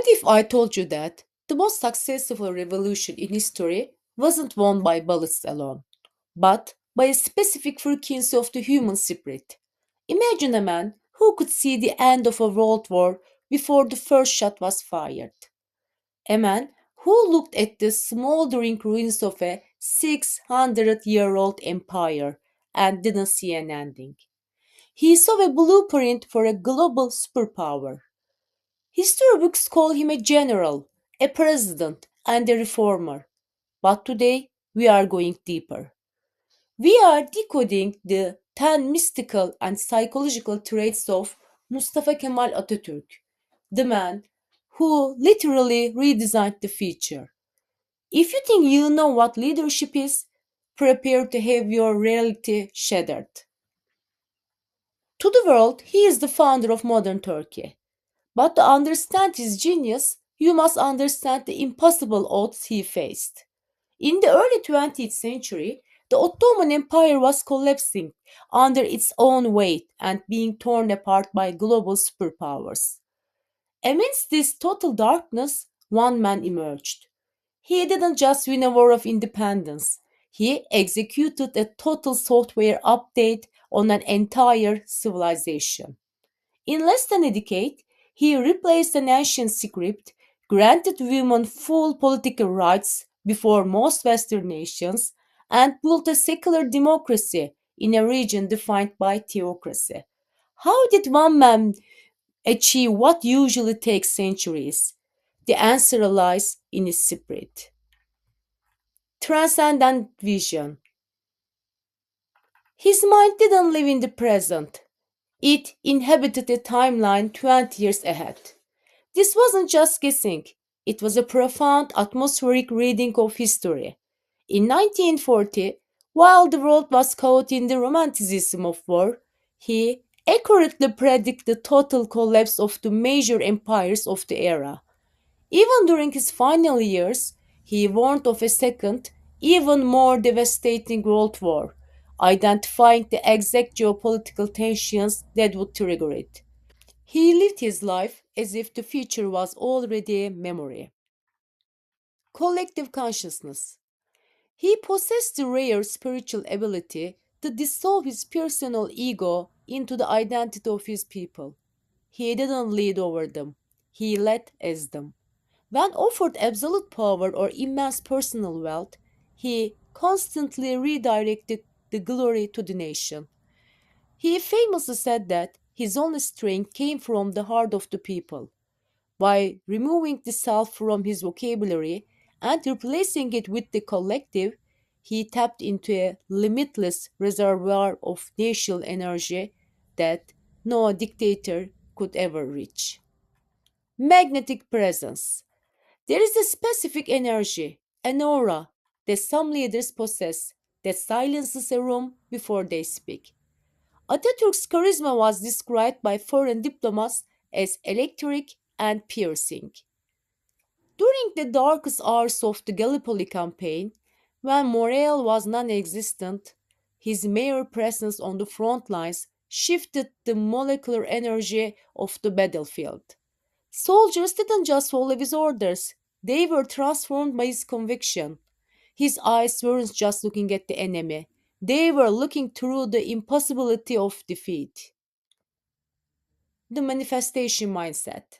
What if I told you that the most successful revolution in history wasn't won by bullets alone, but by a specific frequency of the human spirit? Imagine a man who could see the end of a world war before the first shot was fired. A man who looked at the smoldering ruins of a 600-year-old empire and didn't see an ending. He saw a blueprint for a global superpower. History books call him a general, a president, and a reformer. But today, we are going deeper. We are decoding the 10 mystical and psychological traits of Mustafa Kemal Atatürk, the man who literally redesigned the future. If you think you know what leadership is, prepare to have your reality shattered. To the world, he is the founder of modern Turkey. But to understand his genius, you must understand the impossible odds he faced. In the early 20th century, the Ottoman Empire was collapsing under its own weight and being torn apart by global superpowers. Amidst this total darkness, one man emerged. He didn't just win a war of independence, he executed a total software update on an entire civilization. In less than a decade, he replaced an ancient script, granted women full political rights before most Western nations, and built a secular democracy in a region defined by theocracy. How did one man achieve what usually takes centuries? The answer lies in his spirit. Transcendent vision. His mind didn't live in the present. It inhabited a timeline 20 years ahead. This wasn't just guessing, it was a profound atmospheric reading of history. In 1940, while the world was caught in the romanticism of war, he accurately predicted the total collapse of the major empires of the era. Even during his final years, he warned of a second, even more devastating world war, identifying the exact geopolitical tensions that would trigger it. He lived his life as if the future was already a memory. Collective consciousness. He possessed the rare spiritual ability to dissolve his personal ego into the identity of his people. He didn't lead over them, he led as them. When offered absolute power or immense personal wealth, he constantly redirected the glory to the nation. He famously said that his only strength came from the heart of the people. By removing the self from his vocabulary and replacing it with the collective, he tapped into a limitless reservoir of national energy that no dictator could ever reach. Magnetic presence. There is a specific energy, an aura, that some leaders possess that silences a room before they speak. Atatürk's charisma was described by foreign diplomats as electric and piercing. During the darkest hours of the Gallipoli campaign, when morale was non existent, his mere presence on the front lines shifted the molecular energy of the battlefield. Soldiers didn't just follow his orders, they were transformed by his conviction. His eyes weren't just looking at the enemy, they were looking through the impossibility of defeat. The manifestation mindset.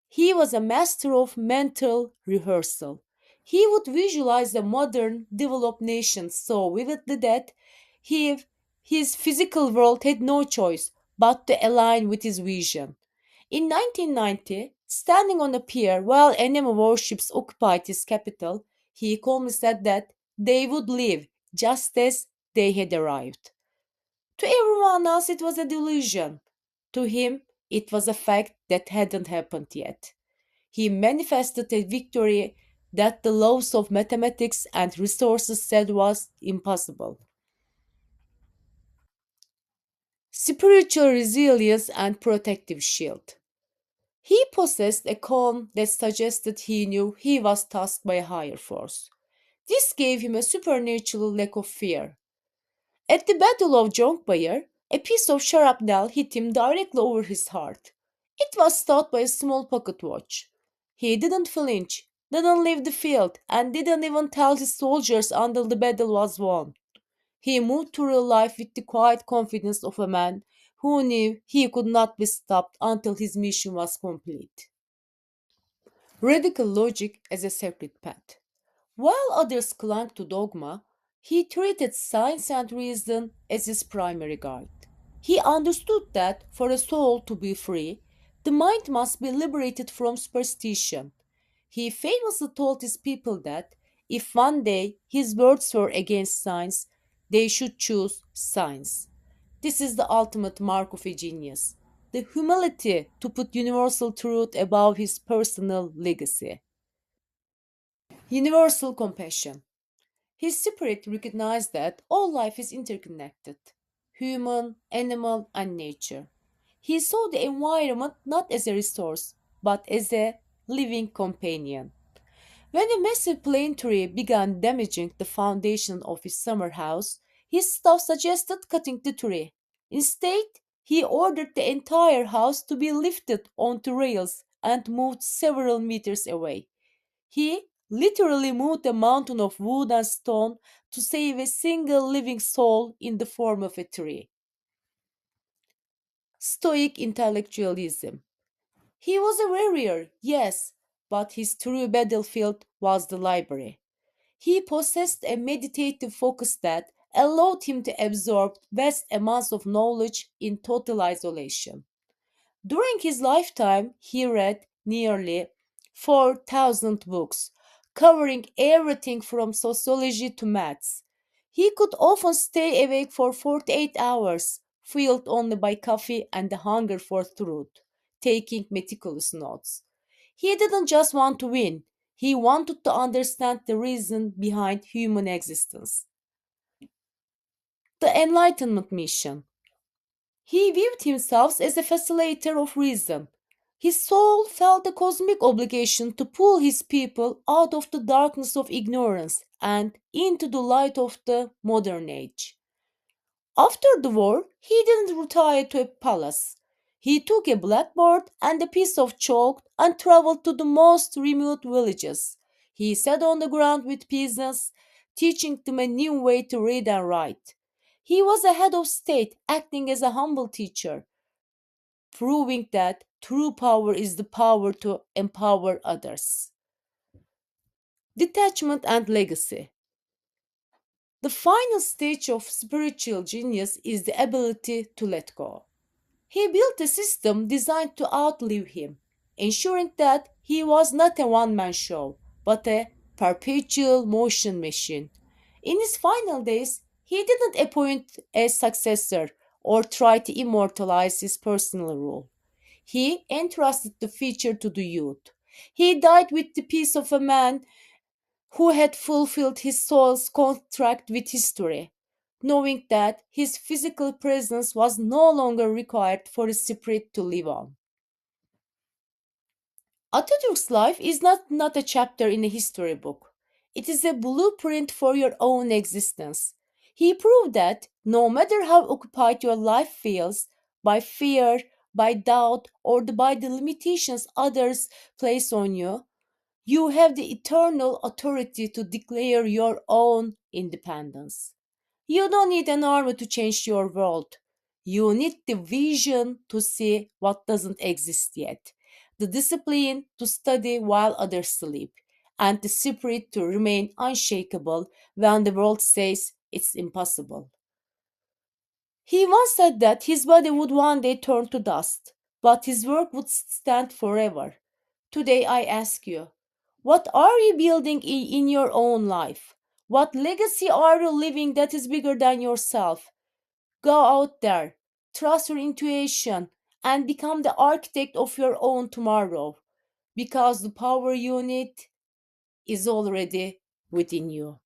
He was a master of mental rehearsal. He would visualize the modern, developed nation so vividly that he, his physical world had no choice but to align with his vision. In 1990, standing on a pier while enemy warships occupied his capital, he calmly said that they would leave just as they had arrived. To everyone else, it was a delusion. To him, it was a fact that hadn't happened yet. He manifested a victory that the laws of mathematics and resources said was impossible. Spiritual resilience and protective shield. He possessed a calm that suggested he knew he was tasked by a higher force. This gave him a supernatural lack of fear. At the Battle of Jonkbayır, a piece of shrapnel hit him directly over his heart. It was stopped by a small pocket watch. He didn't flinch, didn't leave the field, and didn't even tell his soldiers until the battle was won. He moved through life with the quiet confidence of a man who knew he could not be stopped until his mission was complete. Radical logic as a sacred path. While others clung to dogma, he treated science and reason as his primary guide. He understood that for a soul to be free, the mind must be liberated from superstition. He famously told his people that if one day his words were against science, they should choose science. This is the ultimate mark of a genius, the humility to put universal truth above his personal legacy. Universal compassion. His spirit recognized that all life is interconnected human, animal, and nature. He saw the environment not as a resource, but as a living companion. When a massive plane tree began damaging the foundation of his summer house, his staff suggested cutting the tree. Instead, he ordered the entire house to be lifted onto rails and moved several meters away. He literally moved a mountain of wood and stone to save a single living soul in the form of a tree. Stoic intellectualism. He was a warrior, yes, but his true battlefield was the library. He possessed a meditative focus that allowed him to absorb vast amounts of knowledge in total isolation. During his lifetime, he read nearly 4,000 books, covering everything from sociology to maths. He could often stay awake for 48 hours, fueled only by coffee and the hunger for truth, taking meticulous notes. He didn't just want to win, he wanted to understand the reason behind human existence. The Enlightenment Mission. He viewed himself as a facilitator of reason. His soul felt a cosmic obligation to pull his people out of the darkness of ignorance and into the light of the modern age. After the war, he didn't retire to a palace. He took a blackboard and a piece of chalk and traveled to the most remote villages. He sat on the ground with peasants, teaching them a new way to read and write. He was a head of state acting as a humble teacher, proving that true power is the power to empower others. Detachment and legacy. The final stage of spiritual genius is the ability to let go. He built a system designed to outlive him, ensuring that he was not a one man show, but a perpetual motion machine. In his final days, he didn't appoint a successor or try to immortalize his personal rule. He entrusted the future to the youth. He died with the peace of a man who had fulfilled his soul's contract with history, knowing that his physical presence was no longer required for his spirit to live on. Atatürk's life is not a chapter in a history book. It is a blueprint for your own existence. He proved that no matter how occupied your life feels, by fear, by doubt, or by the limitations others place on you, you have the eternal authority to declare your own independence. You don't need an army to change your world. You need the vision to see what doesn't exist yet, the discipline to study while others sleep, and the spirit to remain unshakable when the world says it's impossible. He once said that his body would one day turn to dust, but his work would stand forever. Today I ask you, what are you building in your own life? What legacy are you living that is bigger than yourself? Go out there, trust your intuition, and become the architect of your own tomorrow because the power you need is already within you.